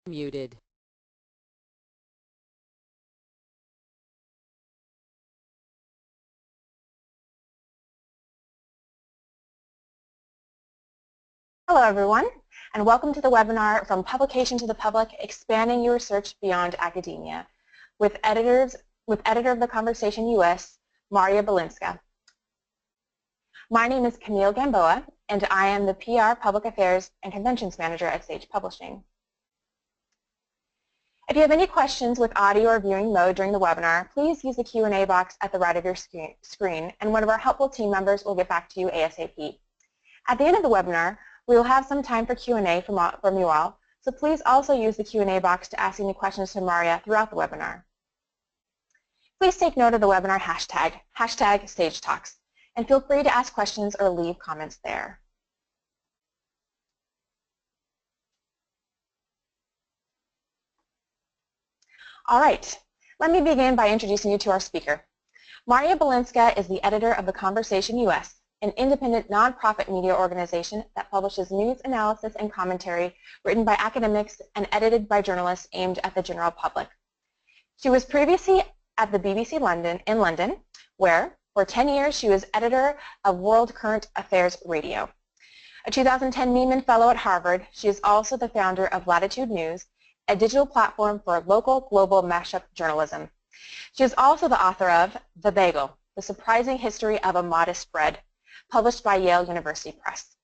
Muted. Hello, everyone, and welcome to the webinar From Publication to the Public, Expanding Your Research Beyond Academia, with editor of The Conversation US, Maria Balinska. My name is Camille Gamboa, and I am the PR, Public Affairs, and Conventions Manager at Sage Publishing. If you have any questions with audio or viewing mode during the webinar, please use the Q&A box at the right of your screen, and one of our helpful team members will get back to you ASAP. At the end of the webinar, we will have some time for Q&A from you all, so please also use the Q&A box to ask any questions to Maria throughout the webinar. Please take note of the webinar hashtag, #SageTalks, and feel free to ask questions or leave comments there. All right, let me begin by introducing you to our speaker. Maria Balinska is the editor of The Conversation US, an independent nonprofit media organization that publishes news analysis and commentary written by academics and edited by journalists aimed at the general public. She was previously at the BBC in London, where for 10 years she was editor of World Current Affairs Radio. A 2010 Nieman Fellow at Harvard, she is also the founder of Latitude News, a digital platform for local global mashup journalism. She is also the author of The Bagel, The Surprising History of a Modest Bread, published by Yale University Press.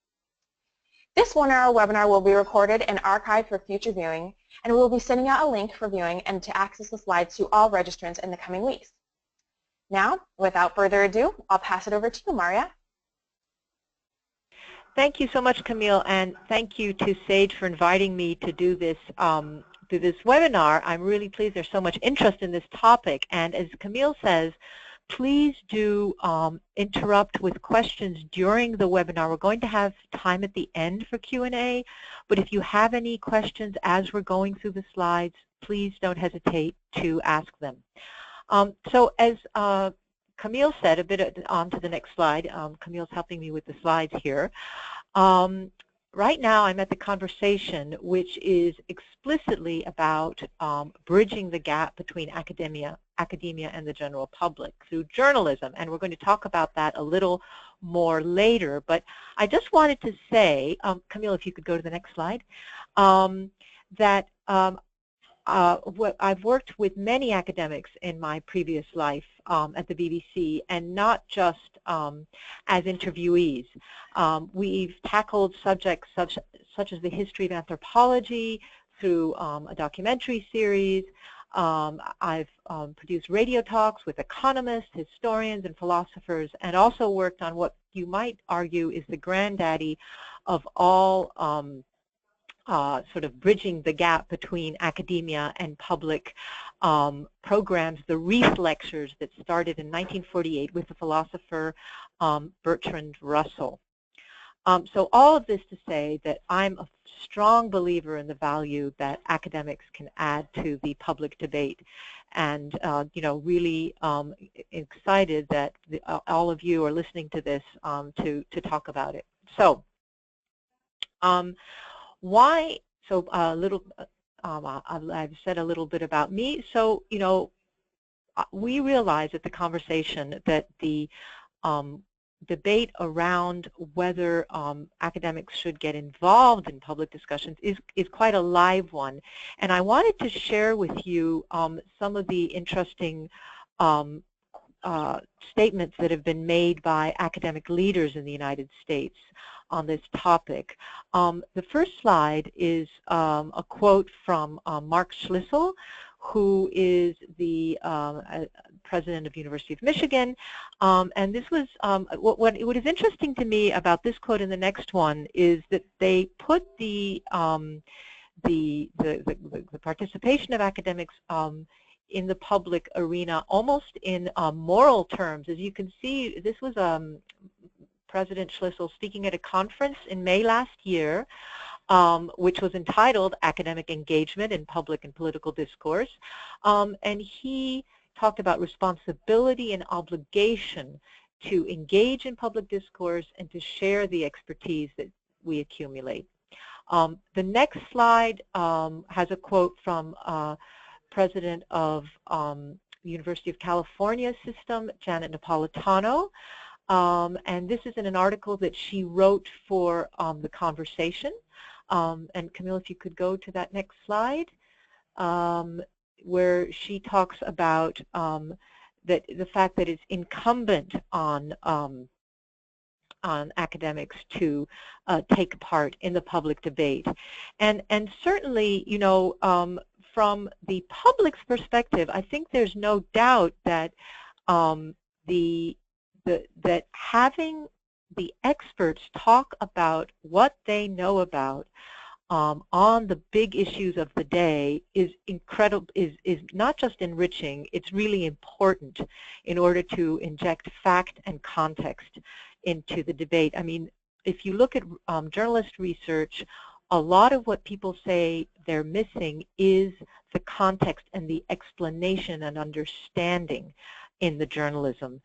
This 1-hour webinar will be recorded and archived for future viewing, and we will be sending out a link for viewing and to access the slides to all registrants in the coming weeks. Now, without further ado, I'll pass it over to you, Maria. Thank you so much, Camille, and thank you to Sage for inviting me to do this webinar. I'm really pleased there's so much interest in this topic, and as Camille says, please do interrupt with questions during the webinar. We're going to have time at the end for Q&A, but if you have any questions as we're going through the slides, please don't hesitate to ask them. So as Camille said, a bit on to the next slide. Camille's helping me with the slides here. Right now I'm at The Conversation, which is explicitly about bridging the gap between academia and the general public through journalism, and we're going to talk about that a little more later. But I just wanted to say, Camille, if you could go to the next slide, that I've worked with many academics in my previous life at the BBC, and not just as interviewees. We've tackled subjects such as the history of anthropology through a documentary series. I've produced radio talks with economists, historians, and philosophers, and also worked on what you might argue is the granddaddy of all sort of bridging the gap between academia and public programs, the Reith Lectures that started in 1948 with the philosopher Bertrand Russell. So all of this to say that I'm a strong believer in the value that academics can add to the public debate, and really excited that all of you are listening to this to talk about it. So why? So I've said a little bit about me. So we realize at The Conversation that the debate around whether academics should get involved in public discussions is quite a live one. And I wanted to share with you some of the interesting statements that have been made by academic leaders in the United States on this topic. The first slide is a quote from Mark Schlissel, who is the president of University of Michigan, and this was what is interesting to me about this quote and the next one is that they put the participation of academics in the public arena almost in moral terms. As you can see, this was President Schlissel speaking at a conference in May last year, which was entitled Academic Engagement in Public and Political Discourse, and he talked about responsibility and obligation to engage in public discourse and to share the expertise that we accumulate. The next slide has a quote from President of the University of California System, Janet Napolitano. And this is in an article that she wrote for the conversation. And Camille, if you could go to that next slide, where she talks about the fact that it's incumbent on academics to take part in the public debate. And certainly, you know, from the public's perspective, I think there's no doubt that that having the experts talk about what they know about on the big issues of the day is incredible, is not just enriching, it's really important in order to inject fact and context into the debate. I mean, if you look at journalist research, a lot of what people say they're missing is the context and the explanation and understanding in the journalism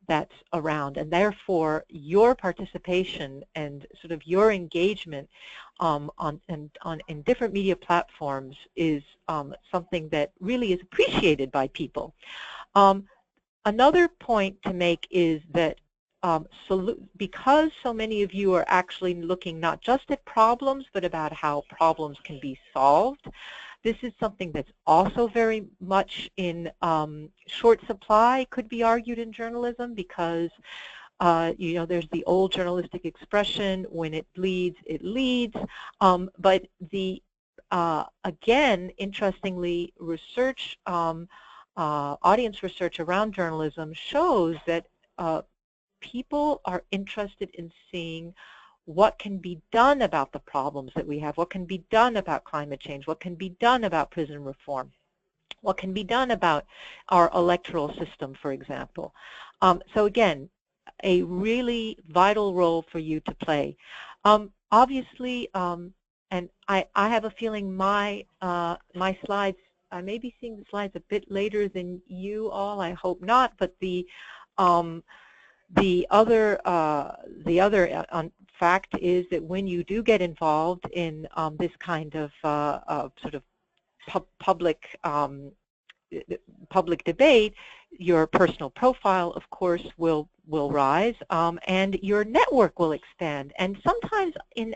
that's around. And therefore, your participation and sort of your engagement in different media platforms is something that really is appreciated by people. Another point to make is that because so many of you are actually looking not just at problems, but about how problems can be solved, this is something that's also very much in short supply, could be argued, in journalism, because you know, there's the old journalistic expression, when it bleeds, it leads. But the again, interestingly, research, audience research around journalism shows that people are interested in seeing what can be done about the problems that we have, what can be done about climate change, what can be done about prison reform, what can be done about our electoral system, for example. So again, a really vital role for you to play. Obviously, and I have a feeling my slides, I may be seeing the slides a bit later than you all, I hope not, but the other fact is that when you do get involved in this kind of sort of public debate, your personal profile, of course, will rise, and your network will expand, and sometimes in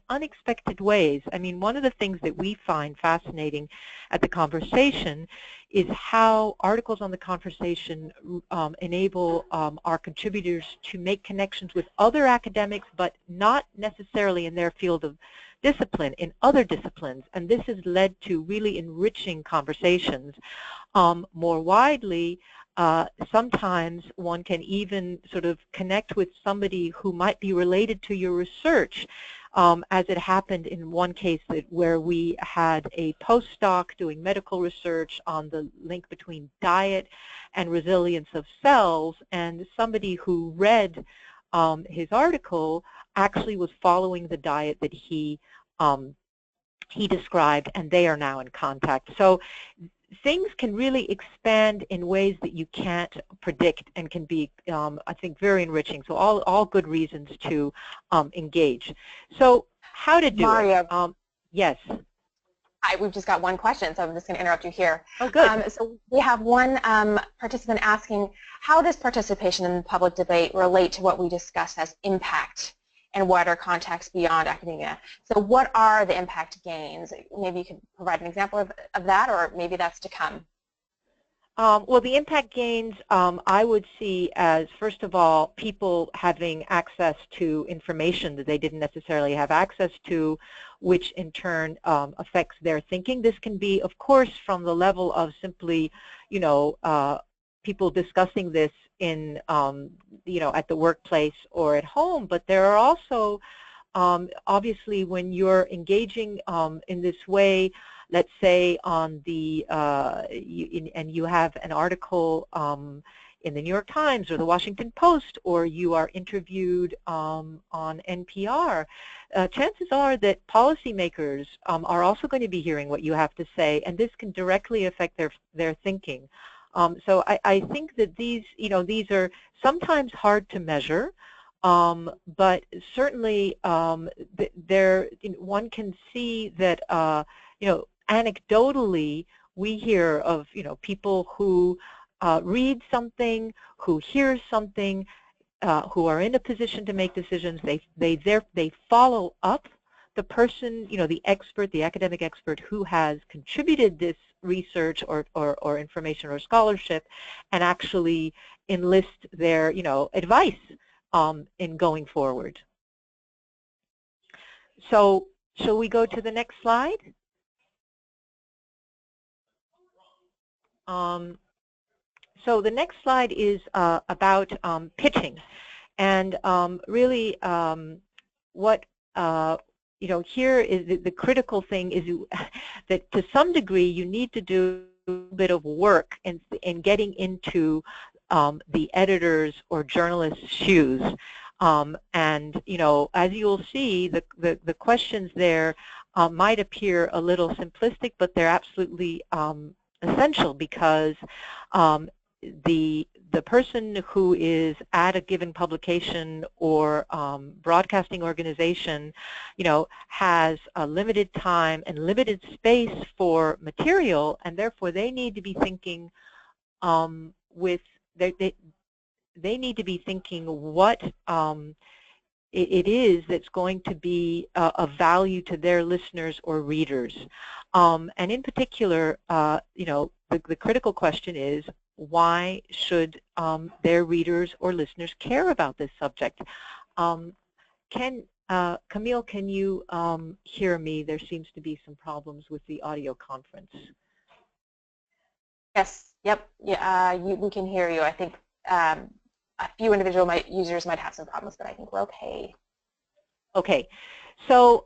unexpected ways. I mean, one of the things that we find fascinating at the conversation is how articles on the conversation enable our contributors to make connections with other academics, but not necessarily in their field of discipline, in other disciplines, and this has led to really enriching conversations. More widely, sometimes one can even sort of connect with somebody who might be related to your research, as it happened in one case where we had a postdoc doing medical research on the link between diet and resilience of cells, and somebody who read his article actually was following the diet that he described, and they are now in contact. So things can really expand in ways that you can't predict, and can be, I think, very enriching. So all good reasons to engage. So how to do Maria, it? Yes. Hi, we've just got one question, so I'm just going to interrupt you here. Oh, good. So we have one participant asking, how does participation in the public debate relate to what we discussed as impact and wider context beyond academia? So what are the impact gains? Maybe you could provide an example of that, or maybe that's to come. Well, the impact gains I would see as, first of all, people having access to information that they didn't necessarily have access to, which in turn affects their thinking. This can be, of course, from the level of simply, you know, people discussing this in, you know, at the workplace or at home, but there are also, obviously, when you're engaging in this way, let's say on the, and you have an article in the New York Times or the Washington Post, or you are interviewed on NPR, chances are that policymakers are also going to be hearing what you have to say, and this can directly affect their thinking. So I think that these, you know, these are sometimes hard to measure. But certainly one can see that anecdotally we hear of people who read something, who hear something, who are in a position to make decisions. They follow up the person, the expert, the academic expert who has contributed this research or information or scholarship, and actually enlist their advice in going forward. So shall we go to the next slide? So the next slide is about pitching, and really what here is the critical thing is that to some degree you need to do a bit of work in getting into the editor's or journalist's shoes. And as you'll see, the questions there might appear a little simplistic, but they're absolutely essential, because the person who is at a given publication or broadcasting organization, has a limited time and limited space for material, and therefore they need to be thinking they need to be thinking what it is that's going to be of value to their listeners or readers. And in particular, the critical question is, why should their readers or listeners care about this subject? Camille, can you hear me? There seems to be some problems with the audio conference. Yes, yep, yeah, we can hear you. I think a few individual users might have some problems, but I think we're okay. Okay, so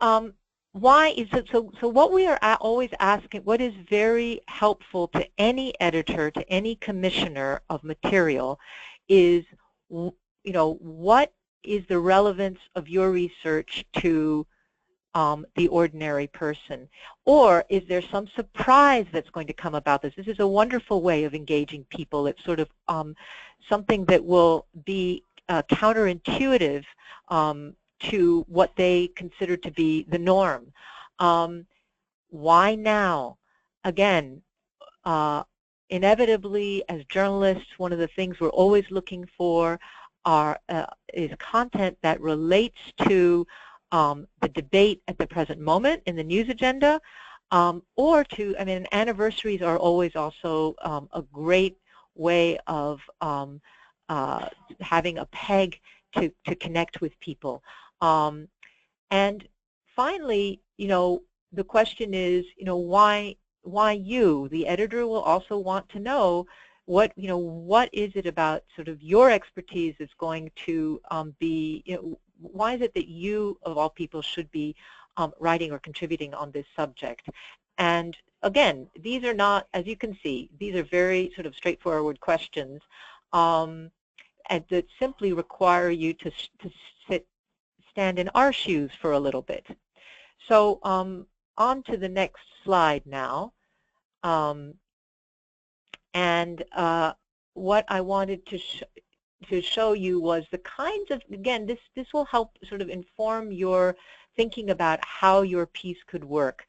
why is it so what we are always asking, what is very helpful to any editor, to any commissioner of material, is what is the relevance of your research to the ordinary person, or is there some surprise that's going to come about this? This is a wonderful way of engaging people. It's sort of something that will be counterintuitive to what they consider to be the norm. Why now? Again, inevitably, as journalists, one of the things we're always looking for is content that relates to the debate at the present moment in the news agenda, or to, anniversaries are always also a great way of having a peg to connect with people. And finally, the question is, why you? The editor will also want to know what is it about sort of your expertise that's going to be, why is it that you, of all people, should be writing or contributing on this subject? And again, these are not, as you can see, these are very sort of straightforward questions, and that simply require you to stand in our shoes for a little bit. So on to the next slide now. And what I wanted to show you was the kinds of, again, this will help sort of inform your thinking about how your piece could work.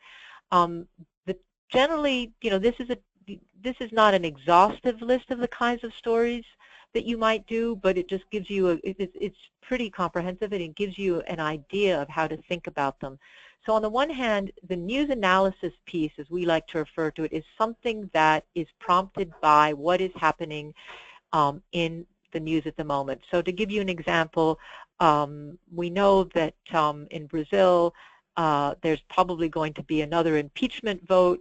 Generally, this is not an exhaustive list of the kinds of stories that you might do, but it just gives you it's pretty comprehensive, and it gives you an idea of how to think about them. So on the one hand, the news analysis piece, as we like to refer to it, is something that is prompted by what is happening in the news at the moment. So to give you an example, we know that in Brazil, there's probably going to be another impeachment vote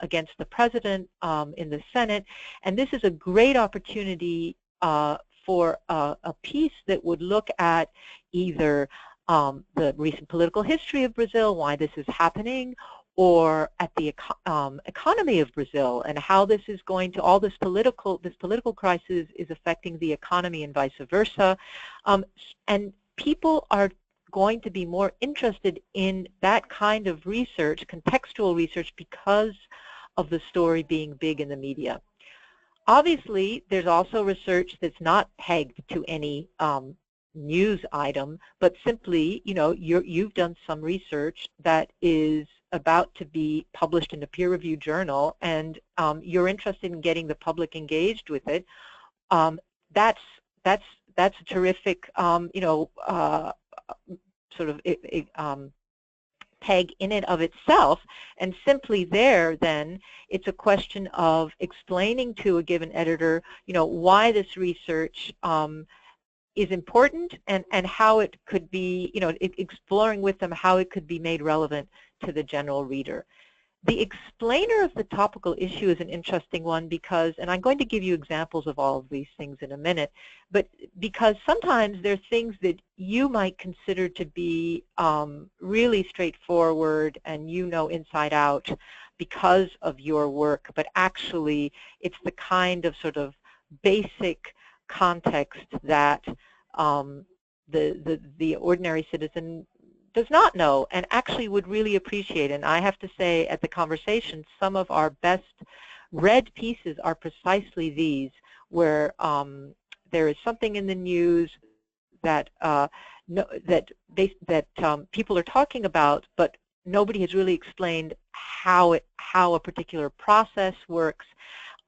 against the president in the Senate, and this is a great opportunity for a piece that would look at either the recent political history of Brazil, why this is happening, or at the economy of Brazil and how this is going to, all this political crisis is affecting the economy and vice versa. And people are going to be more interested in that kind of research, contextual research, because of the story being big in the media. Obviously, there's also research that's not pegged to any news item, but simply, you've done some research that is about to be published in a peer-reviewed journal, and you're interested in getting the public engaged with it. That's a terrific, sort of peg in and of itself, and simply there then it's a question of explaining to a given editor why this research is important, and how it could be, exploring with them how it could be made relevant to the general reader. The explainer of the topical issue is an interesting one because, and I'm going to give you examples of all of these things in a minute, but because sometimes there are things that you might consider to be really straightforward and inside out because of your work, but actually it's the kind of sort of basic context that the ordinary citizen does not know and actually would really appreciate. And I have to say, at the conversation, some of our best read pieces are precisely these, where there is something in the news that people are talking about, but nobody has really explained how a particular process works,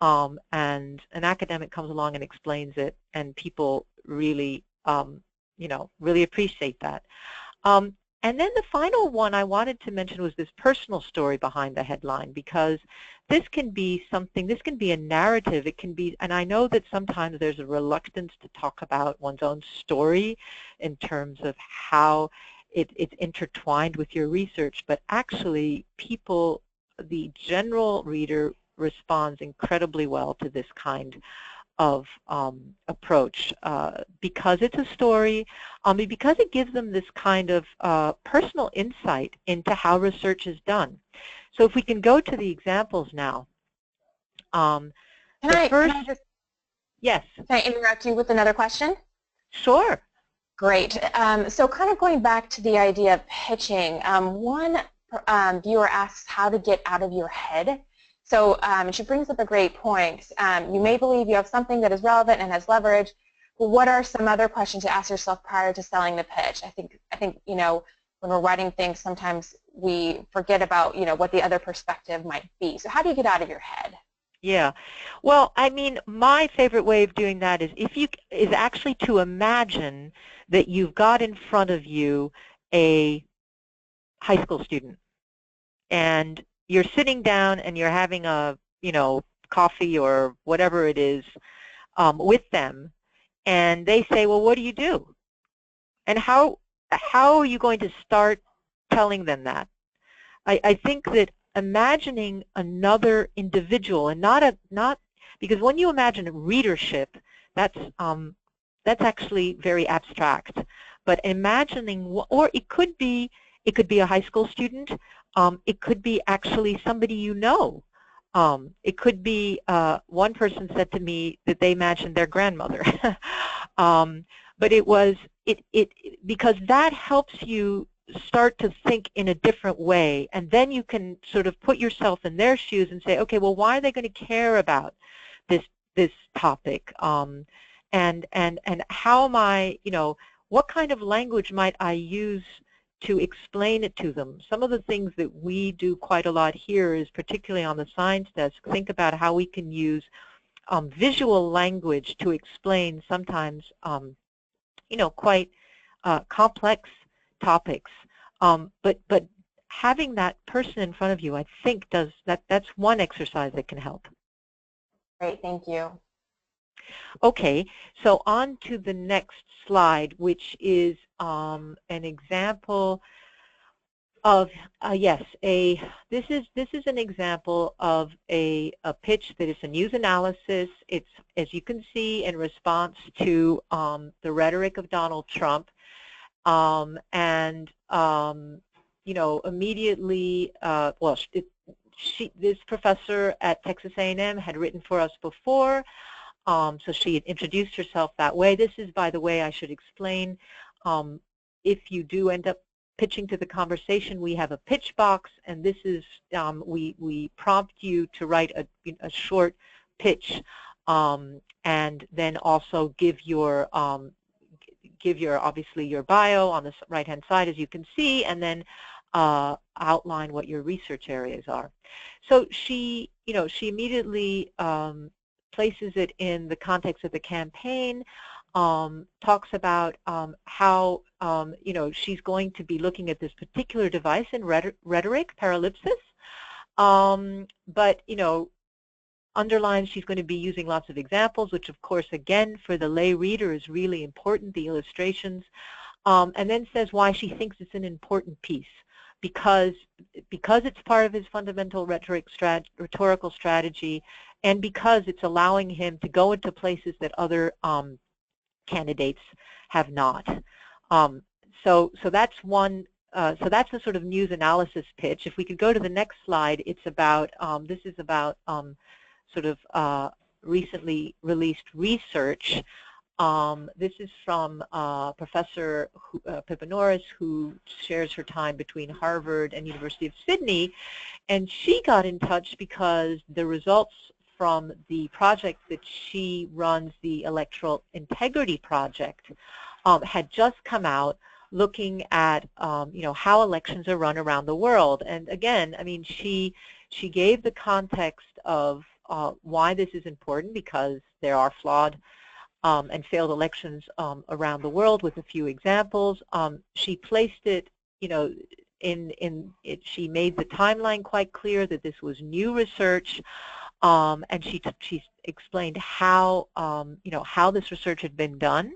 and an academic comes along and explains it, and people really really appreciate that. And then the final one I wanted to mention was this personal story behind the headline, because this can be something, this can be a narrative, it can be, and I know that sometimes there's a reluctance to talk about one's own story in terms of how it's intertwined with your research, but actually people, the general reader, responds incredibly well to this kind of approach because it's a story, because it gives them this kind of personal insight into how research is done. So if we can go to the examples now. Can I interrupt you with another question? Sure. Great. So kind of going back to the idea of pitching, one viewer asks how to get out of your head. So she brings up a great point. You may believe you have something that is relevant and has leverage, but what are some other questions to ask yourself prior to selling the pitch? I think when we're writing things, sometimes we forget about what the other perspective might be. So how do you get out of your head? Yeah, well, I mean, my favorite way of doing that is actually to imagine that you've got in front of you a high school student, and you're sitting down and you're having a coffee or whatever it is with them, and they say, well, what do you do? And how are you going to start telling them that? I think that imagining another individual, and not because when you imagine readership, that's actually very abstract. But imagining, or it could be a high school student. It could be actually somebody you know. It could be, one person said to me that they imagined their grandmother. But it was, because that helps you start to think in a different way, and then you can sort of put yourself in their shoes and say, okay, well, why are they going to care about this topic? And how am I, what kind of language might I use to explain it to them? Some of the things that we do quite a lot here is, particularly on the science desk, think about how we can use visual language to explain sometimes quite complex topics. But having that person in front of you, I think that's one exercise that can help. Great, thank you. Okay, so on to the next slide, which is an example of this is an example of a pitch that is a news analysis. It's, as you can see, in response to the rhetoric of Donald Trump, immediately, this professor at Texas A&M had written for us before. So she had introduced herself that way. This is, by the way, I should explain, if you do end up pitching to the conversation, we have a pitch box, and this is, we prompt you to write a short pitch, and then also give give obviously your bio on the right-hand side, as you can see, and then outline what your research areas are. So she immediately places it in the context of the campaign, talks about how she's going to be looking at this particular device in rhetoric, paralypsis, but underlines she's going to be using lots of examples, which of course again for the lay reader is really important, the illustrations, and then says why she thinks it's an important piece, because it's part of his fundamental rhetorical strategy, and because it's allowing him to go into places that other candidates have not. So that's one. So that's the sort of news analysis pitch. If we could go to the next slide, it's about this is about sort of recently released research. This is from Professor Pipinoris, who shares her time between Harvard and University of Sydney, and she got in touch because the results from the project that she runs, the Electoral Integrity Project, had just come out, looking at how elections are run around the world. And again, I mean, she gave the context of why this is important, because there are flawed and failed elections around the world, with a few examples. She placed it, she made the timeline quite clear that this was new research, and she explained how how this research had been done.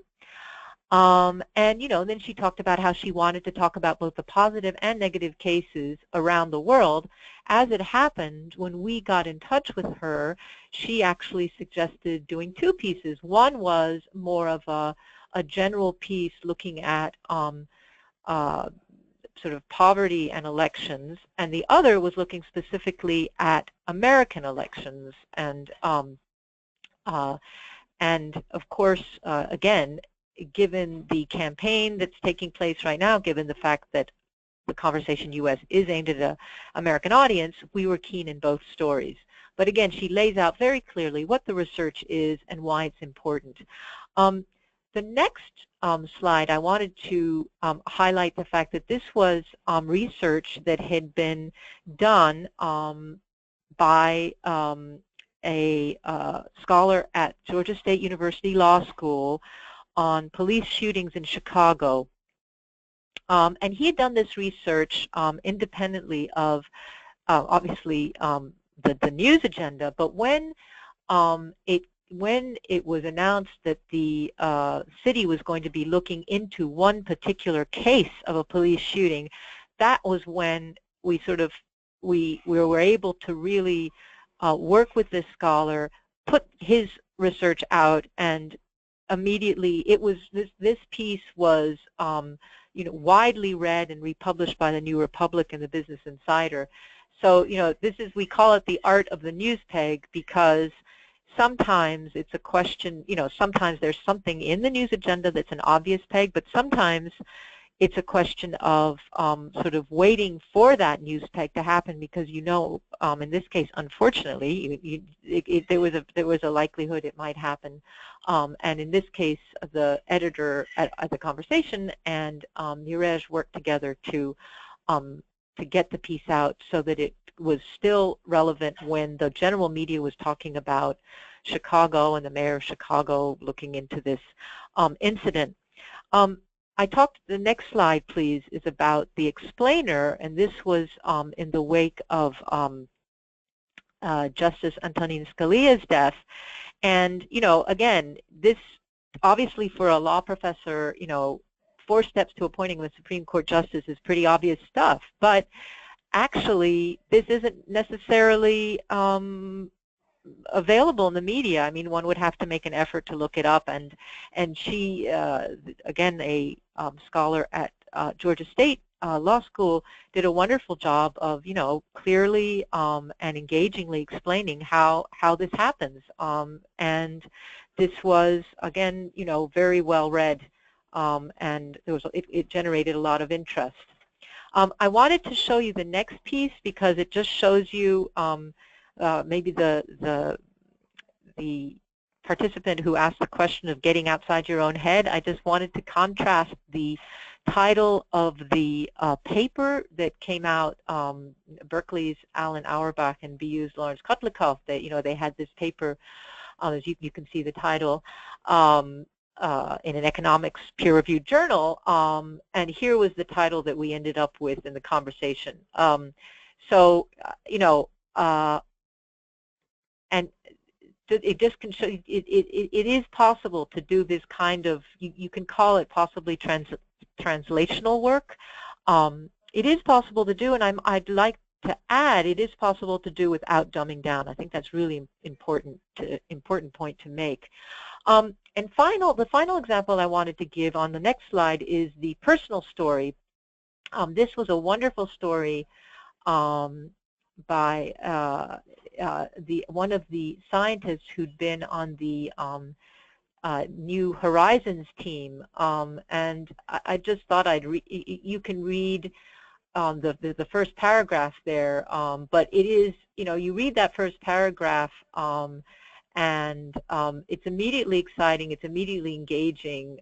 And then she talked about how she wanted to talk about both the positive and negative cases around the world. As it happened, when we got in touch with her, she actually suggested doing two pieces. One was more of a general piece looking at sort of poverty and elections, and the other was looking specifically at American elections. And of course, again, given the campaign that's taking place right now, given the fact that the Conversation US is aimed at an American audience, we were keen in both stories. But again, she lays out very clearly what the research is and why it's important. The next slide, I wanted to highlight the fact that this was research that had been done by a scholar at Georgia State University Law School on police shootings in Chicago. And he had done this research independently of, obviously, the news agenda. But when it was announced that the city was going to be looking into one particular case of a police shooting, that was when we were able to really work with this scholar, put his research out, and immediately this piece was widely read and republished by the New Republic and the Business Insider. So we call it the art of the news peg, because sometimes it's a question, sometimes there's something in the news agenda that's an obvious peg, but sometimes it's a question of sort of waiting for that news peg to happen, because in this case, unfortunately, there was a likelihood it might happen. And in this case, the editor at the Conversation and Nirej worked together to get the piece out so that it was still relevant when the general media was talking about Chicago and the mayor of Chicago looking into this incident. The next slide, please, is about the explainer, and this was in the wake of Justice Antonin Scalia's death. And, again, this obviously for a law professor, 4 steps to appointing a Supreme Court justice is pretty obvious stuff. But actually, this isn't necessarily available in the media. I mean, one would have to make an effort to look it up. And she, again, a scholar at Georgia State Law School, did a wonderful job of, clearly and engagingly explaining how this happens. And this was, again, very well read, and it generated a lot of interest. I wanted to show you the next piece because it just shows you maybe the participant who asked the question of getting outside your own head, I just wanted to contrast the title of the paper that came out, Berkeley's Alan Auerbach and BU's Lawrence Kotlikoff. They had this paper, as you can see the title, in an economics peer-reviewed journal, and here was the title that we ended up with in the conversation. And it just can show it is possible to do this kind of, you can call it possibly translational work. It is possible to do, and I'd like to add, it is possible to do without dumbing down. I think that's really important point to make. And the final example I wanted to give on the next slide is the personal story. This was a wonderful story by one of the scientists who'd been on the New Horizons team, and I just thought you can read the first paragraph there, but it is, you read that first paragraph, and it's immediately exciting, it's immediately engaging.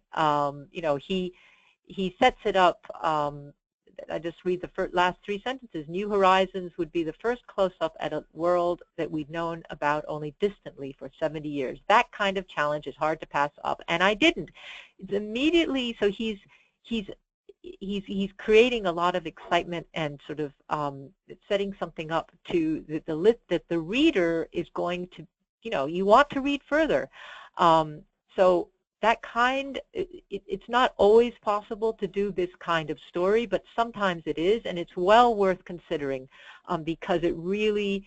He sets it up. I just read the last 3 sentences. New Horizons would be the first close-up at a world that we've known about only distantly for 70 years. That kind of challenge is hard to pass up, and I didn't. It's immediately, so he's creating a lot of excitement and sort of setting something up to that the reader is going to, you want to read further. So that kind, it's not always possible to do this kind of story, but sometimes it is, and it's well worth considering because it really,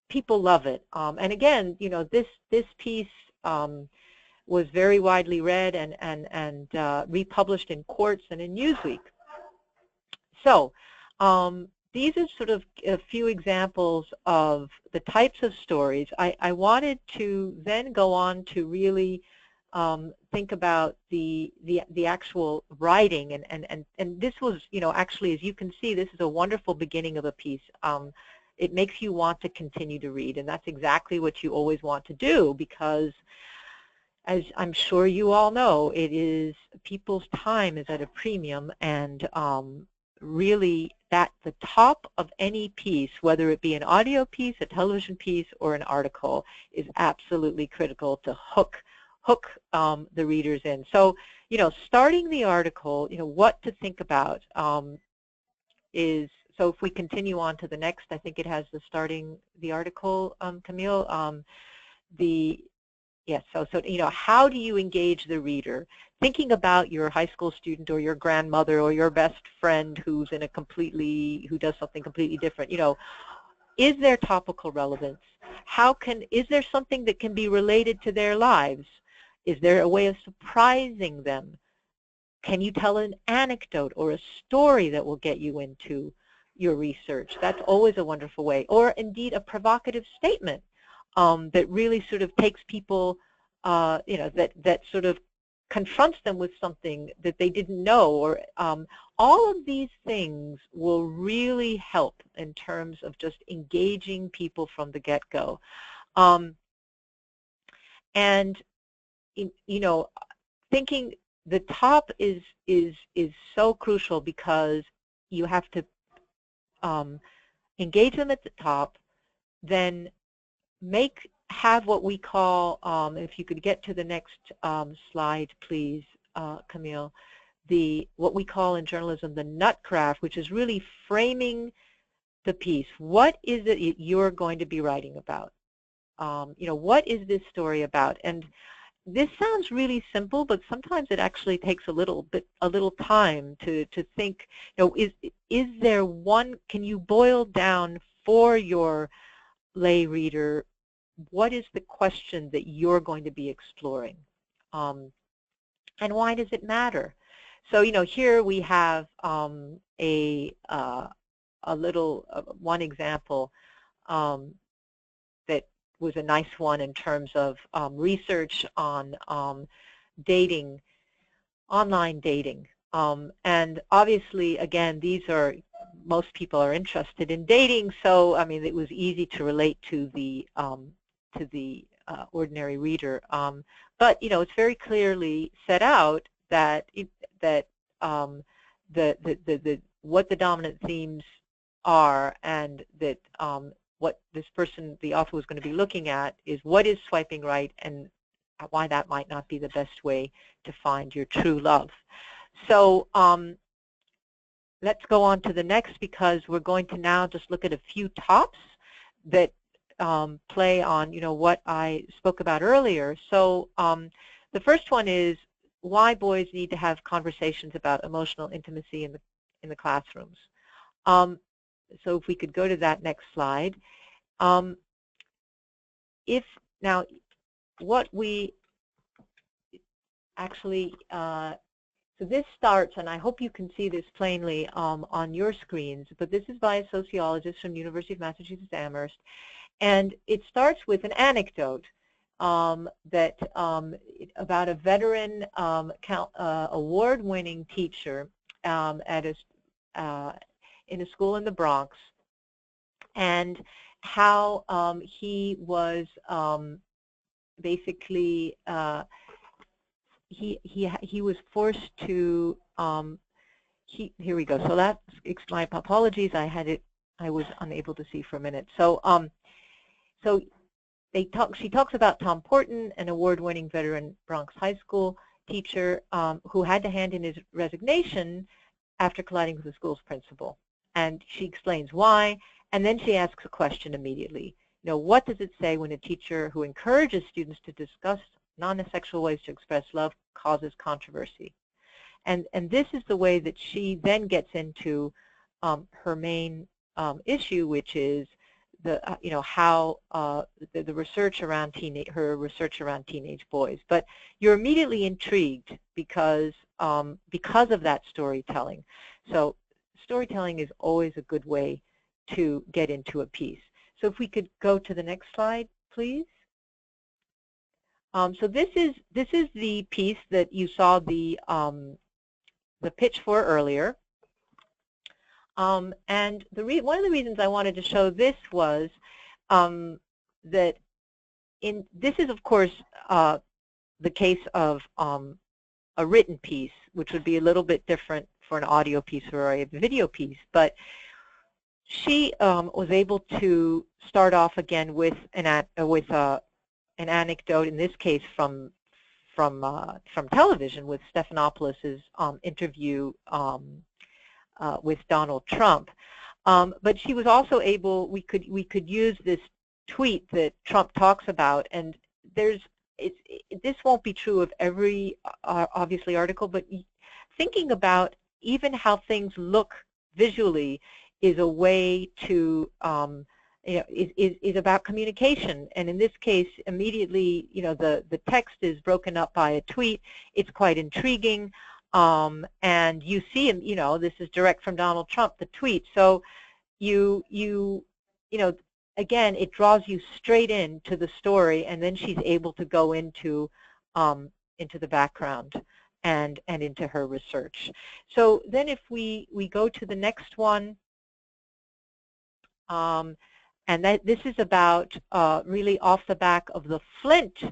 people love it. And again, this piece was very widely read and republished in Quartz and in Newsweek. So these are sort of a few examples of the types of stories. I wanted to then go on to really think about the actual writing, and this was, actually, as you can see, this is a wonderful beginning of a piece. It makes you want to continue to read, and that's exactly what you always want to do, because as I'm sure you all know, people's time is at a premium, and really the top of any piece, whether it be an audio piece, a television piece, or an article, is absolutely critical to hook the readers in. So, starting the article, what to think about is, so if we continue on to the next, I think it has the starting the article, Camille. Yes, so how do you engage the reader? Thinking about your high school student or your grandmother or your best friend who does something completely different. Is there topical relevance? Is there something that can be related to their lives? Is there a way of surprising them? Can you tell an anecdote or a story that will get you into your research? That's always a wonderful way. Or indeed a provocative statement that really sort of takes people, that sort of confronts them with something that they didn't know. Or all of these things will really help in terms of just engaging people from the get-go. And thinking the top is so crucial, because you have to engage them at the top, then have what we call, if you could get to the next slide, please, Camille, what we call in journalism the nutcraft, which is really framing the piece. What is it you're going to be writing about? What is this story about? And this sounds really simple, but sometimes it actually takes a little time to think, is there one, can you boil down for your lay reader, what is the question that you're going to be exploring? And why does it matter? So, here we have a little one example that was a nice one in terms of research on dating, online dating. And obviously, again, most people are interested in dating, so I mean, it was easy to relate to the ordinary reader. But it's very clearly set out that what the dominant themes are, and that what this person, the author, was going to be looking at is what is swiping right and why that might not be the best way to find your true love. So let's go on to the next, because we're going to now just look at a few tops that play on what I spoke about earlier. So the first one is why boys need to have conversations about emotional intimacy in the classrooms. So if we could go to that next slide. Now what we actually, so this starts, and I hope you can see this plainly on your screens, but this is by a sociologist from the University of Massachusetts Amherst, and it starts with an anecdote about a veteran award-winning teacher in a school in the Bronx, and how he was basically he was forced to here we go. So that's my apologies. I was unable to see for a minute. So she talks about Tom Porton, an award-winning veteran Bronx High School teacher who had to hand in his resignation after colliding with the school's principal, and she explains why, and then she asks a question immediately. What does it say when a teacher who encourages students to discuss non-sexual ways to express love causes controversy? And this is the way that she then gets into her main issue, which is the how the research around her research around teenage boys. But you're immediately intrigued because of that storytelling. So storytelling is always a good way to get into a piece. So if we could go to the next slide, please. So this is the piece that you saw the pitch for earlier. And one of the reasons I wanted to show this was that this is, of course, the case of a written piece, which would be a little bit different for an audio piece or a video piece. But she was able to start off again with an anecdote, in this case from television, with Stephanopoulos' interview with Donald Trump. But she was also able, we could use this tweet that Trump talks about, and this won't be true of every obviously article, but thinking about even how things look visually is a way to is about communication. And in this case, immediately, the text is broken up by a tweet. It's quite intriguing. And you see, this is direct from Donald Trump, the tweet. So again, it draws you straight into the story, and then she's able to go into the background and into her research. So then if we go to the next one, and this is about really off the back of the Flint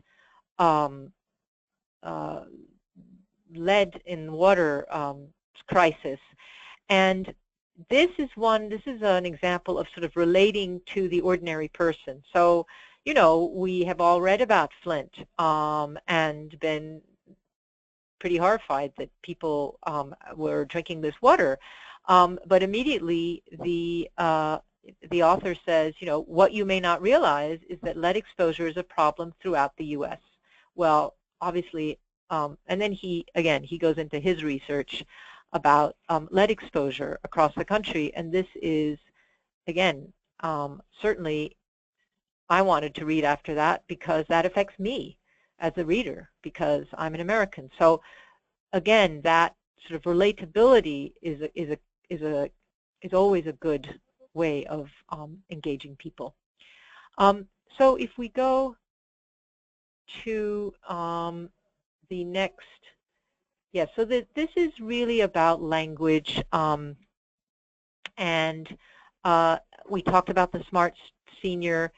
lead in water crisis. And this is an example of sort of relating to the ordinary person. So, we have all read about Flint and been pretty horrified that people were drinking this water. But immediately the author says, what you may not realize is that lead exposure is a problem throughout the U.S. Well, obviously, and then he goes into his research about lead exposure across the country, and this is, again, certainly I wanted to read after that because that affects me as a reader because I'm an American. So again, that sort of relatability is always a good way of engaging people. So if we go to the next, so this is really about language, and we talked about the smart senior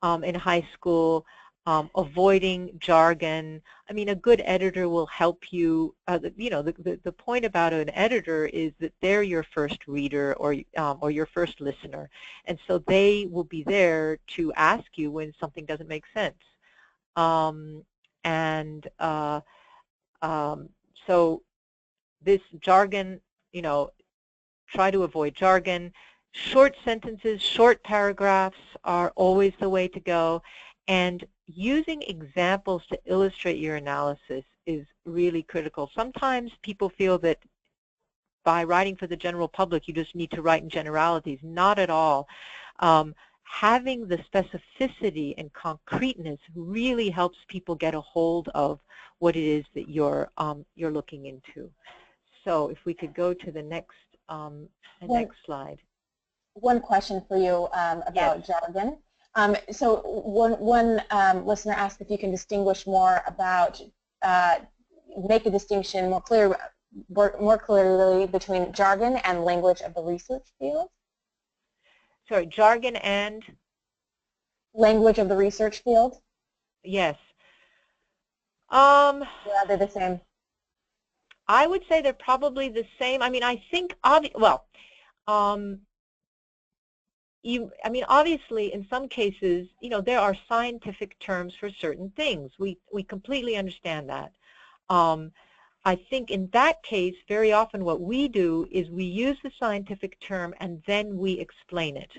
in high school. avoiding jargon. I mean, a good editor will help you. You know, the point about an editor is that they're your first reader or your first listener, and so they will be there to ask you when something doesn't make sense. So this jargon, you know, try to avoid jargon. Short sentences, short paragraphs are always the way to go. And using examples to illustrate your analysis is really critical. Sometimes people feel that by writing for the general public, you just need to write in generalities. Not at all. Having the specificity and concreteness really helps people get a hold of what it is that you're looking into. So if we could go to the next next slide. One question for you about jargon. So one listener asked if you can distinguish more about, make a distinction more clearly between jargon and language of the research field. Sorry, jargon and? Language of the research field. Yes. Are they the same? I would say they're probably the same. I mean, I think, well, I mean, obviously, in some cases, you know, there are scientific terms for certain things. We completely understand that. I think in that case, very often what we do is we use the scientific term and then we explain it.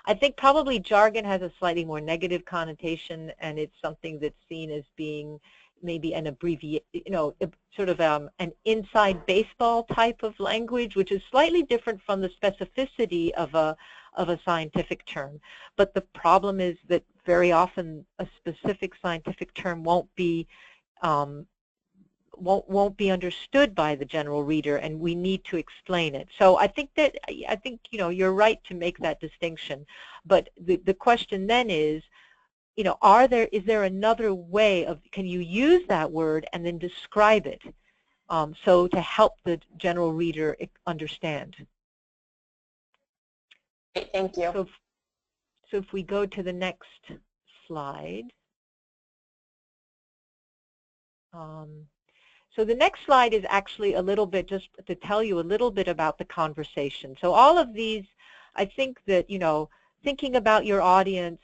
I think probably jargon has a slightly more negative connotation, and it's something that's seen as being maybe an abbreviation, you know, sort of an inside baseball type of language, which is slightly different from the specificity of a scientific term. But the problem is that very often a specific scientific term won't be understood by the general reader, and we need to explain it. So I think you know, you're right to make that distinction. But the question then is, you know, is there another way of, can you use that word and then describe it, so to help the general reader understand? Great, thank you. So if we go to the next slide. So the next slide is actually a little bit just to tell you a little bit about the conversation. So all of these, I think that, you know, thinking about your audience,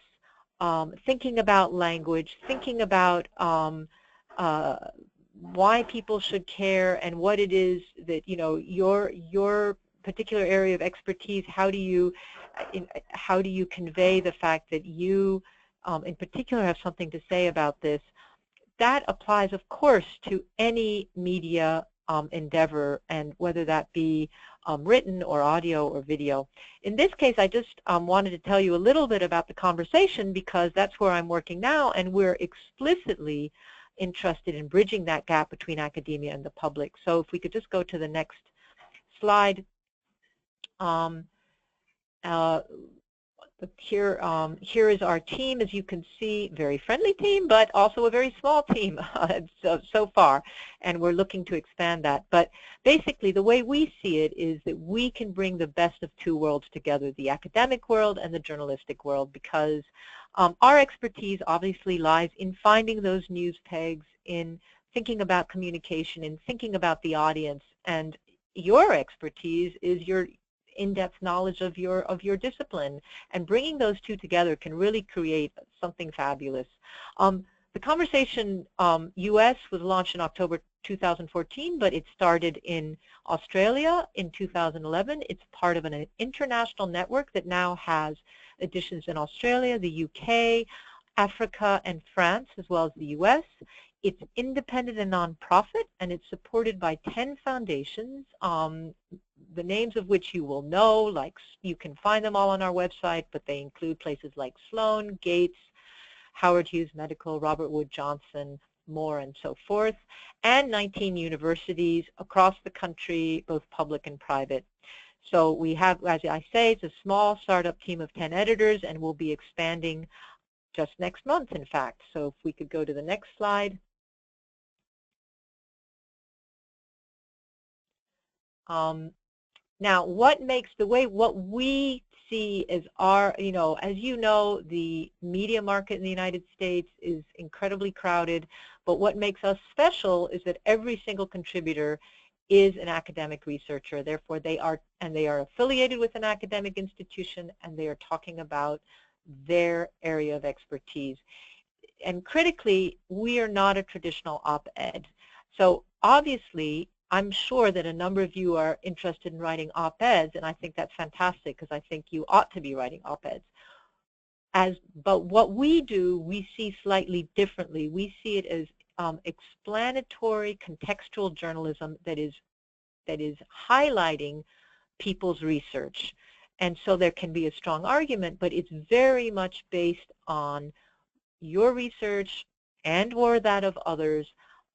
thinking about language, thinking about why people should care and what it is that, you know, your particular area of expertise, how do you convey the fact that you in particular have something to say about this. That applies, of course, to any media endeavor, and whether that be written or audio or video. In this case, I just wanted to tell you a little bit about the conversation, because that's where I'm working now, and we're explicitly interested in bridging that gap between academia and the public. So if we could just go to the next slide. Here is our team. As you can see, very friendly team, but also a very small team so far, and we're looking to expand that. But basically, the way we see it is that we can bring the best of two worlds together, the academic world and the journalistic world, because our expertise obviously lies in finding those news pegs, in thinking about communication, in thinking about the audience, and your expertise is your in-depth knowledge of your discipline, and bringing those two together can really create something fabulous. The Conversation US was launched in October 2014, but it started in Australia in 2011. It's part of an international network that now has editions in Australia, the UK, Africa, and France, as well as the US. It's independent and nonprofit, and it's supported by 10 foundations, the names of which you will know, like you can find them all on our website, but they include places like Sloan, Gates, Howard Hughes Medical, Robert Wood Johnson, more, and so forth, and 19 universities across the country, both public and private. So we have, as I say, it's a small startup team of 10 editors, and we'll be expanding just next month, in fact. So if we could go to the next slide. Now, what makes what we see as our, as you know, the media market in the United States is incredibly crowded, but what makes us special is that every single contributor is an academic researcher. Therefore, they are affiliated with an academic institution, and they are talking about their area of expertise. And critically, we are not a traditional op-ed. So obviously, I'm sure that a number of you are interested in writing op-eds, and I think that's fantastic because I think you ought to be writing op-eds. But what we do, we see slightly differently. We see it as explanatory, contextual journalism that is highlighting people's research. And so there can be a strong argument, but it's very much based on your research and or that of others,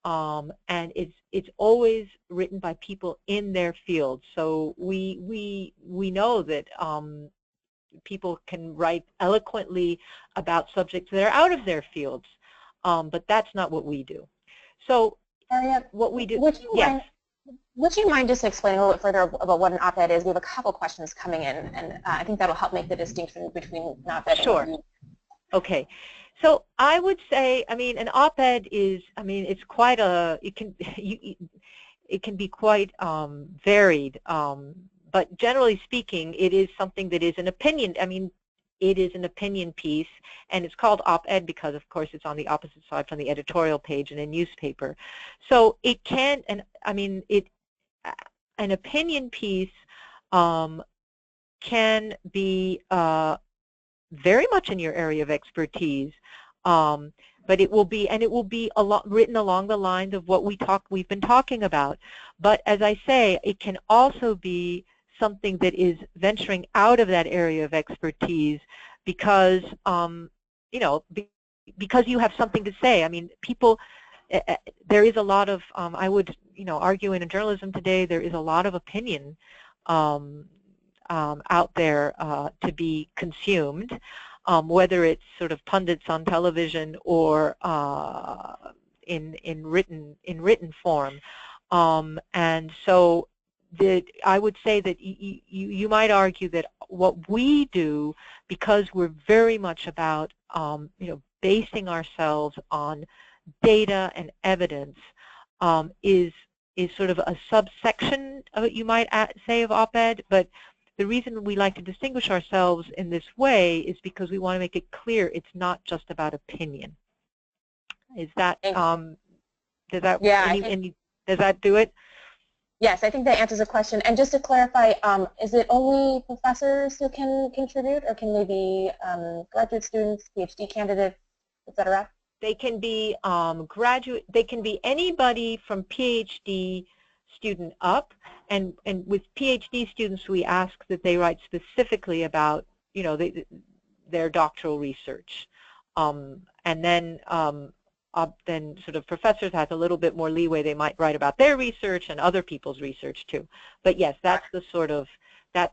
and it's always written by people in their field. So we know that people can write eloquently about subjects that are out of their fields, but that's not what we do. So Maria, what we do, would you mind just explaining a little bit further about what an op-ed is? We have a couple questions coming in, and I think that'll help make the distinction between an op-ed and Sure. Okay. So I would say, an op-ed is, it's quite it can be quite varied, but generally speaking, it is something that is an opinion. It is an opinion piece, and it's called op-ed because, of course, it's on the opposite side from the editorial page in a newspaper. So it can, an opinion piece can be very much in your area of expertise, but it will be, written along the lines of what we've been talking about. But as I say, it can also be something that is venturing out of that area of expertise because, because you have something to say. People, there is a lot of, I would, argue in journalism today, there is a lot of opinion out there to be consumed, whether it's sort of pundits on television or in written form, and so I would say that you might argue that what we do, because we're very much about basing ourselves on data and evidence, is sort of a subsection of it, you might say, of op-ed. But the reason we like to distinguish ourselves in this way is because we want to make it clear it's not just about opinion. Is that does that does that do it? Yes, I think that answers the question. And just to clarify, is it only professors who can contribute, or can they be graduate students, PhD candidates, etc.? They can be graduate. They can be anybody from PhD student up, and with PhD students, we ask that they write specifically about their doctoral research, and then sort of professors has a little bit more leeway. They might write about their research and other people's research too. But yes, that's the sort of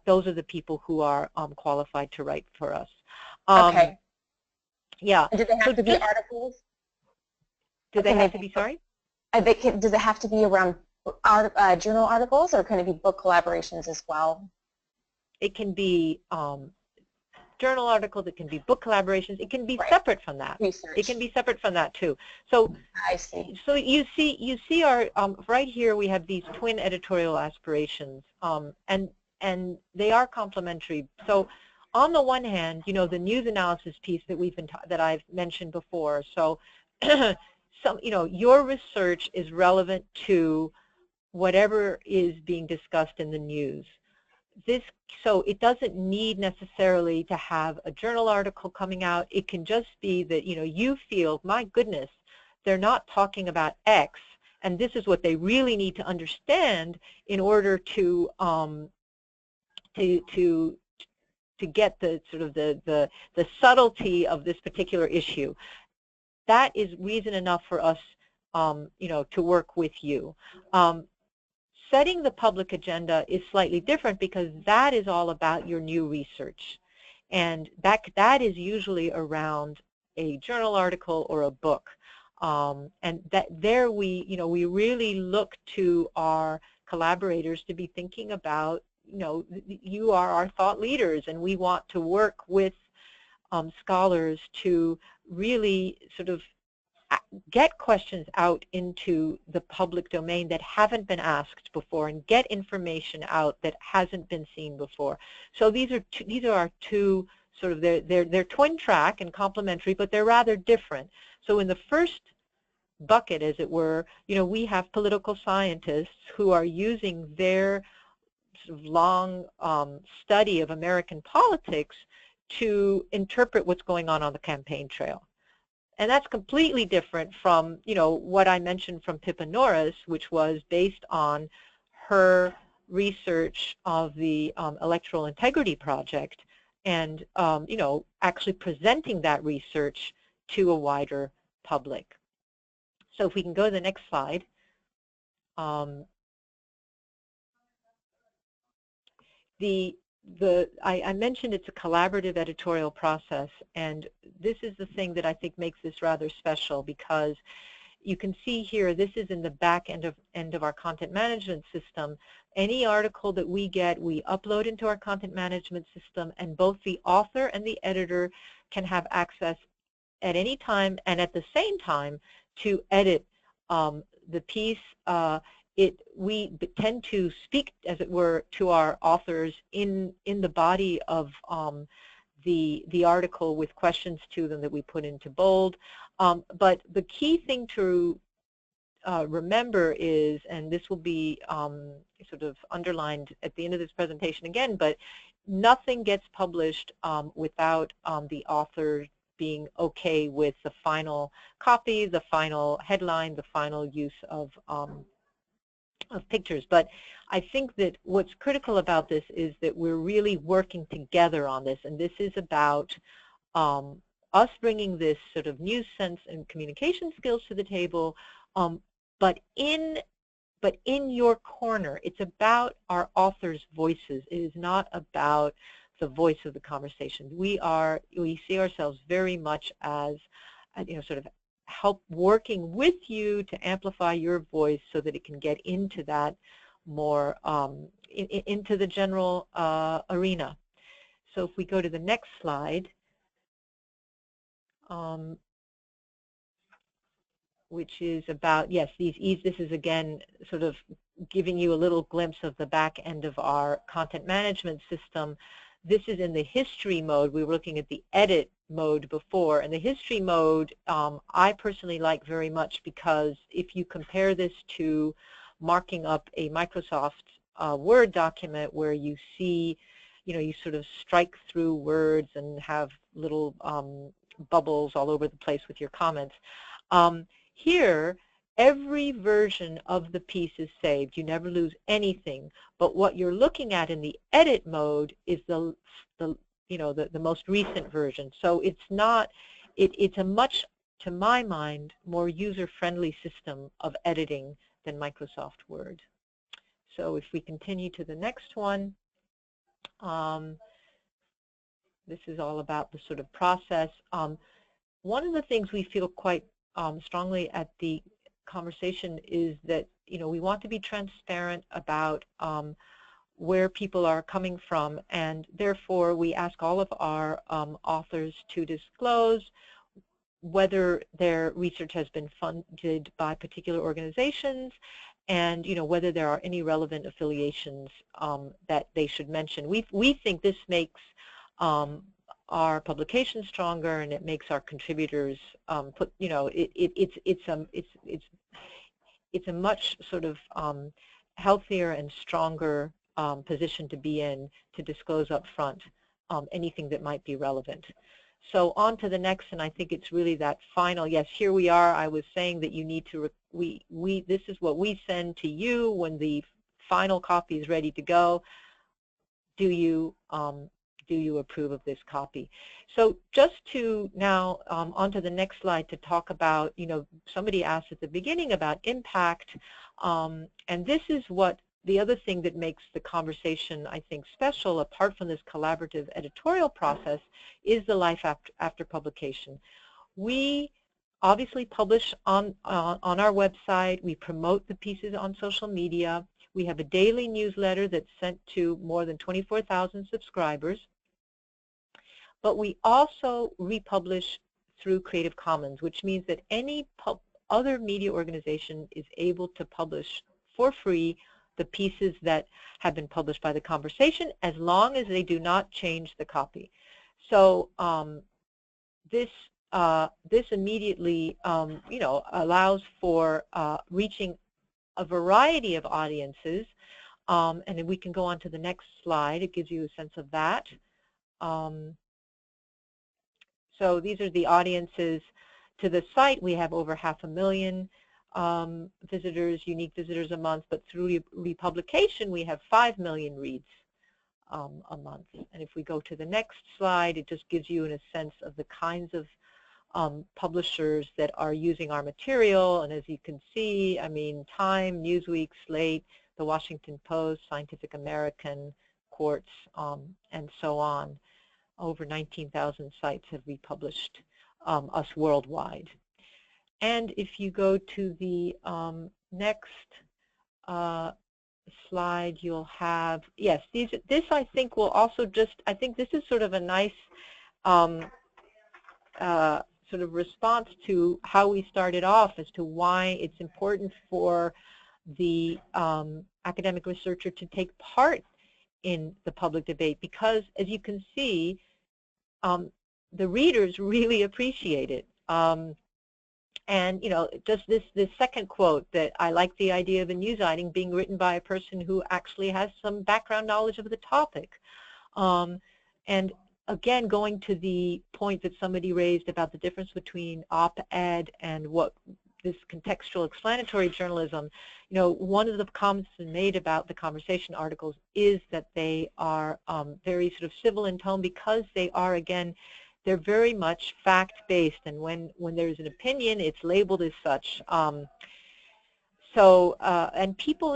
those are the people who are qualified to write for us. Okay. Yeah. And do they have to be articles? Do they have to be, sorry? Does it have to be around journal articles, or can it be book collaborations as well? It can be journal articles, it can be book collaborations, it can be separate from that. Research. It can be separate from that too. So I see. So you see our right here we have these twin editorial aspirations, and they are complementary. So on the one hand, the news analysis piece that I've mentioned before. So your research is relevant to whatever is being discussed in the news. So it doesn't need necessarily to have a journal article coming out. It can just be that you feel, my goodness, they're not talking about X, and this is what they really need to understand in order to get the sort of the subtlety of this particular issue. That is reason enough for us, to work with you. Setting the public agenda is slightly different because that is all about your new research, and that is usually around a journal article or a book, and there we really look to our collaborators to be thinking about you are our thought leaders, and we want to work with scholars to really sort of get questions out into the public domain that haven't been asked before, and get information out that hasn't been seen before. So these are our two sort of, they're twin track and complementary, but they're rather different. So in the first bucket, as it were, we have political scientists who are using their sort of long study of American politics to interpret what's going on the campaign trail. And that's completely different from, what I mentioned from Pippa Norris, which was based on her research of the Electoral Integrity Project, and, actually presenting that research to a wider public. So if we can go to the next slide. I mentioned it's a collaborative editorial process, and this is the thing that I think makes this rather special, because you can see here, this is in the back end of our content management system. Any article that we get, we upload into our content management system, and both the author and the editor can have access at any time and at the same time to edit the piece. We tend to speak, as it were, to our authors in the body of the article with questions to them that we put into bold. But the key thing to remember is, and this will be sort of underlined at the end of this presentation again, but nothing gets published without the author being okay with the final copy, the final headline, the final use of pictures. But I think that what's critical about this is that we're really working together on this, and this is about us bringing this sort of news sense and communication skills to the table, but in your corner. It's about our authors' voices. It is not about the voice of the conversation. We see ourselves very much as, sort of help working with you to amplify your voice so that it can get into that more, into the general arena. So if we go to the next slide, which is about, yes, this is again sort of giving you a little glimpse of the back end of our content management system. This is in the history mode. We were looking at the edit mode before, and the history mode I personally like very much, because if you compare this to marking up a Microsoft Word document where you see, you sort of strike through words and have little bubbles all over the place with your comments. Here, every version of the piece is saved. You never lose anything. But what you're looking at in the edit mode is the most recent version. So it's not, it's a much, to my mind, more user-friendly system of editing than Microsoft Word. So if we continue to the next one, this is all about the sort of process. One of the things we feel quite strongly at the conversation is that we want to be transparent about where people are coming from, and therefore we ask all of our authors to disclose whether their research has been funded by particular organizations, and whether there are any relevant affiliations that they should mention. We think this makes our publication stronger, and it makes our contributors it's a much sort of healthier and stronger position to be in, to disclose up front anything that might be relevant. So on to the next, and I think it's really that final, yes, here we are. I was saying that you need to, this is what we send to you when the final copy is ready to go. Do you approve of this copy? So just to now, on to the next slide to talk about, somebody asked at the beginning about impact, and this is what the other thing that makes the conversation, I think, special, apart from this collaborative editorial process, is the life after publication. We obviously publish on our website. We promote the pieces on social media. We have a daily newsletter that's sent to more than 24,000 subscribers. But we also republish through Creative Commons, which means that any other media organization is able to publish for free the pieces that have been published by the conversation, as long as they do not change the copy. So this immediately allows for reaching a variety of audiences, and we can go on to the next slide. It gives you a sense of that. So these are the audiences to the site. We have over 500,000 visitors, unique visitors a month, but through republication we have 5 million reads a month. And if we go to the next slide, it just gives you a sense of the kinds of publishers that are using our material. And as you can see, I mean, Time, Newsweek, Slate, The Washington Post, Scientific American, Quartz, and so on. Over 19,000 sites have republished us worldwide. And if you go to the next slide, you'll have, yes, this I think will also just, I think this is sort of a nice sort of response to how we started off as to why it's important for the academic researcher to take part in the public debate, because as you can see, the readers really appreciate it. And just this second quote, that I like the idea of a news item being written by a person who actually has some background knowledge of the topic. And again, going to the point that somebody raised about the difference between op-ed and what this contextual explanatory journalism, one of the comments made about the conversation articles is that they are very sort of civil in tone, because they are, again, they're very much fact-based, and when there's an opinion, it's labeled as such. And people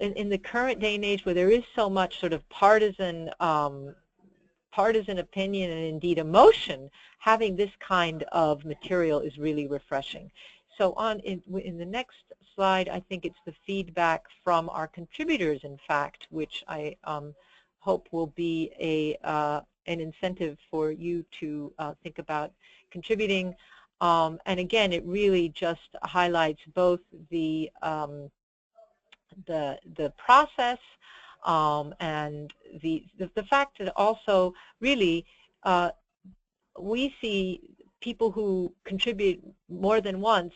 in the current day and age, where there is so much sort of partisan opinion and indeed emotion, having this kind of material is really refreshing. So in the next slide, I think it's the feedback from our contributors, in fact, which I hope will be an incentive for you to think about contributing. And again, it really just highlights both the process and the fact that also really we see people who contribute more than once.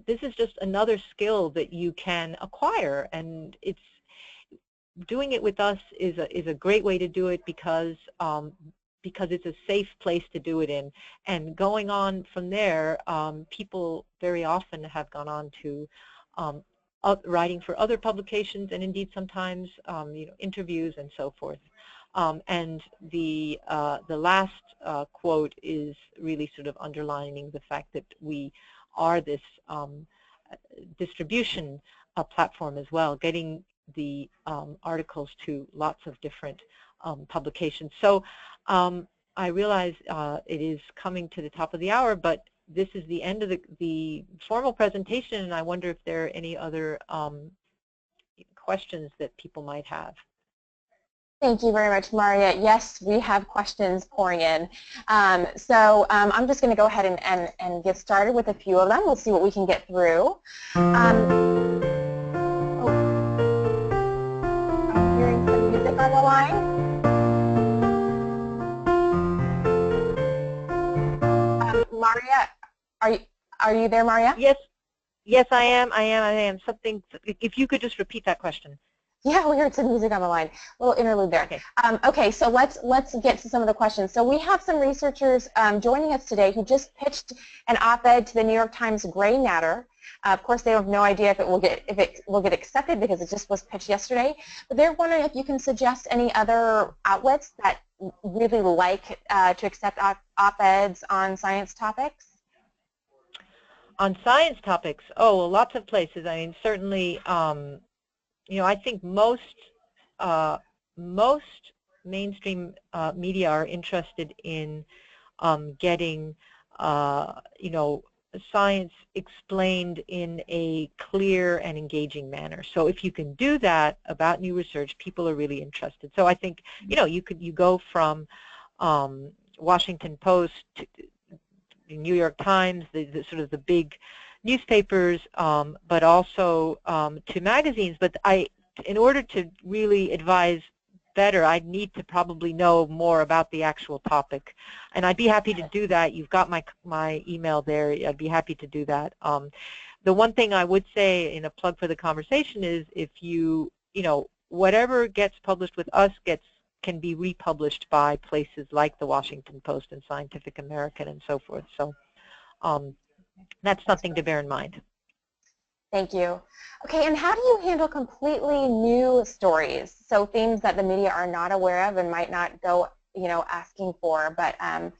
This is just another skill that you can acquire, and doing it with us is a great way to do it, because it's a safe place to do it in. And going on from there, people very often have gone on to writing for other publications, and indeed sometimes interviews and so forth. And the last quote is really sort of underlining the fact that we are this distribution platform as well, getting the articles to lots of different publications. So I realize it is coming to the top of the hour, but this is the end of the formal presentation, and I wonder if there are any other questions that people might have. Thank you very much, Maria. Yes, we have questions pouring in. So I'm just going to go ahead and get started with a few of them. We'll see what we can get through. I'm hearing some music on the line. Maria, are you there, Maria? Yes, I am. Something. If you could just repeat that question. Yeah, we heard some music on the line. A little interlude there. Okay. Okay, so let's get to some of the questions. So we have some researchers joining us today who just pitched an op-ed to the New York Times Gray Matter. Of course, they have no idea if it will get accepted, because it just was pitched yesterday. But they're wondering if you can suggest any other outlets that really like to accept op-eds on science topics. On science topics, well, lots of places. I mean, certainly. I think most mainstream media are interested in getting, science explained in a clear and engaging manner. So if you can do that about new research, people are really interested. So I think, you go from Washington Post to the New York Times, the sort of the big newspapers, but also to magazines. But in order to really advise better, I'd need to probably know more about the actual topic, and I'd be happy to do that. You've got my email there. I'd be happy to do that. The one thing I would say in a plug for the conversation is if whatever gets published with us can be republished by places like the Washington Post and Scientific American and so forth. So that's something to bear in mind. Thank you. Okay, and how do you handle completely new stories? So themes that the media are not aware of and might not go, asking for, but how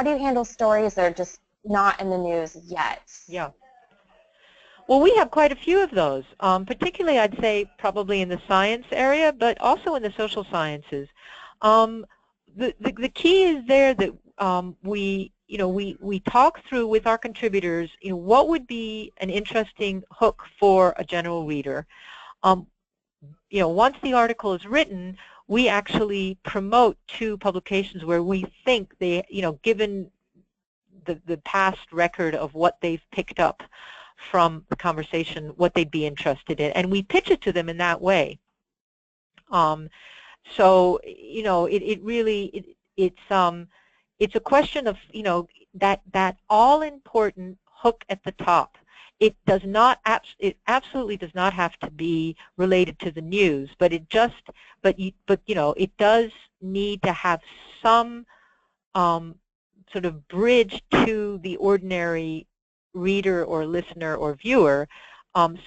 do you handle stories that are just not in the news yet? Yeah. Well, we have quite a few of those, particularly I'd say probably in the science area, but also in the social sciences. The key is there that we talk through with our contributors, what would be an interesting hook for a general reader. Once the article is written, we actually promote to publications where we think they, given the past record of what they've picked up from the conversation, what they'd be interested in, and we pitch it to them in that way. So it really it's a question of that all-important hook at the top. It absolutely does not have to be related to the news, but it does need to have some sort of bridge to the ordinary reader or listener or viewer,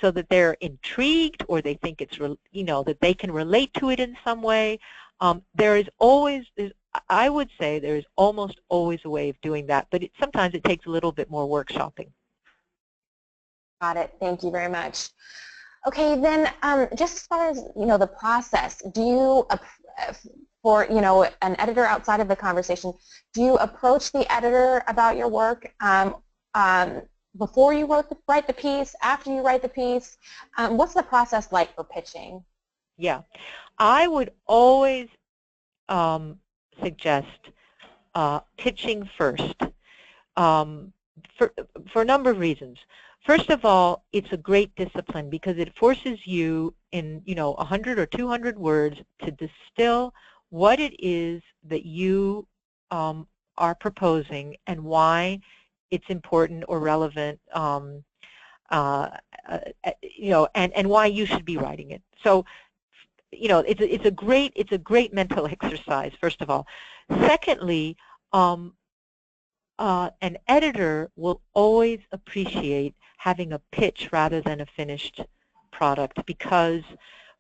so that they're intrigued or they think it's that they can relate to it in some way. I would say there is almost always a way of doing that, but sometimes it takes a little bit more workshopping. Got it. Thank you very much. Okay, then just as far as the process, do you, for an editor outside of the conversation, do you approach the editor about your work before you write the piece, after you write the piece? What's the process like for pitching? Yeah, I would always suggest pitching first for a number of reasons. First of all, it's a great discipline because it forces you in 100 or 200 words to distill what it is that you are proposing and why it's important or relevant, and why you should be writing it. So, it's a great mental exercise. First of all, secondly, an editor will always appreciate having a pitch rather than a finished product, because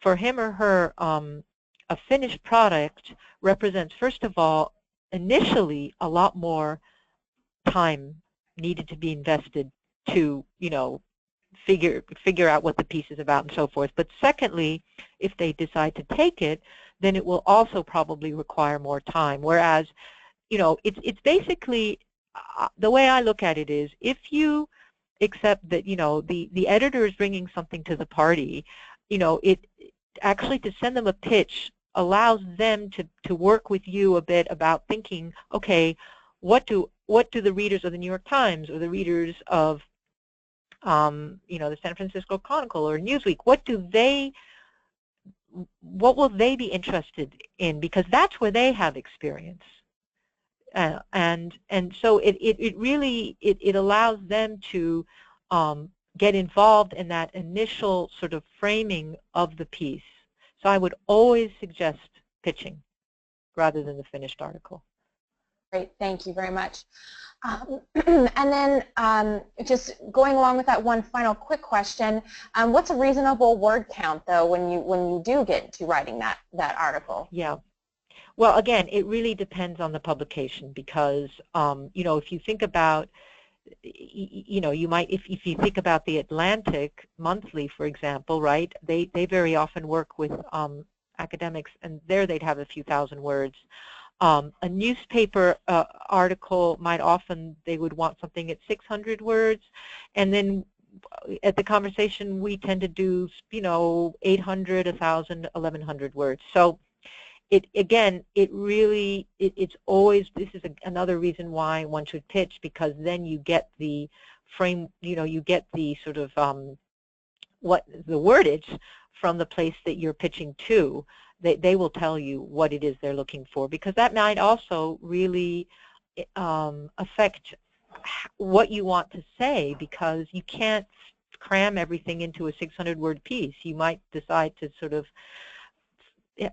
for him or her, a finished product represents, first of all, initially a lot more time needed to be invested to, figure out what the piece is about and so forth. But secondly, if they decide to take it, then it will also probably require more time. Whereas, it's basically, the way I look at it is, if you accept that, the editor is bringing something to the party, it actually, to send them a pitch allows them to work with you a bit about thinking, okay, what do the readers of the New York Times or the readers of the San Francisco Chronicle or Newsweek, what will they be interested in? Because that's where they have experience, and so it really allows them to get involved in that initial sort of framing of the piece. So I would always suggest pitching rather than the finished article. Great, thank you very much. And then just going along with that, one final quick question, what's a reasonable word count, though, when you do get to writing that article? Yeah. Well, again, it really depends on the publication, because if you think about, you might, if you think about the Atlantic Monthly, for example, right? They very often work with academics, and there they'd have a few thousand words. A newspaper article might often, they would want something at 600 words, and then at the conversation we tend to do, 800, 1,000, 1,100 words. So it's always, this is another reason why one should pitch, because then you get the frame, you get the sort of what the wordage from the place that you're pitching to. They will tell you what it is they're looking for, because that might also really affect what you want to say, because you can't cram everything into a 600-word piece. You might decide to sort of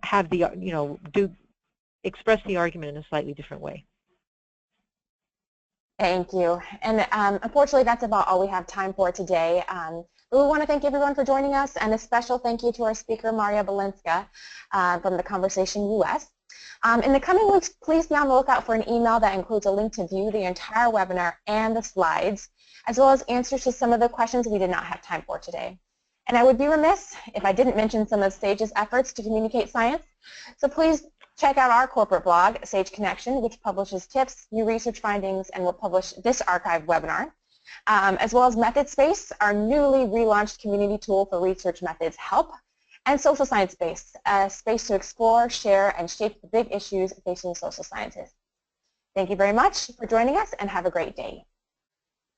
have the, express the argument in a slightly different way. Thank you. And unfortunately, that's about all we have time for today. But we want to thank everyone for joining us, and a special thank you to our speaker, Maria Balinska, from the Conversation US. In the coming weeks, please be on the lookout for an email that includes a link to view the entire webinar and the slides, as well as answers to some of the questions we did not have time for today. And I would be remiss if I didn't mention some of SAGE's efforts to communicate science. So please check out our corporate blog, Sage Connection, which publishes tips, new research findings, and will publish this archived webinar, as well as MethodSpace, our newly relaunched community tool for research methods help, and Social Science Space, a space to explore, share, and shape the big issues facing social scientists. Thank you very much for joining us, and have a great day.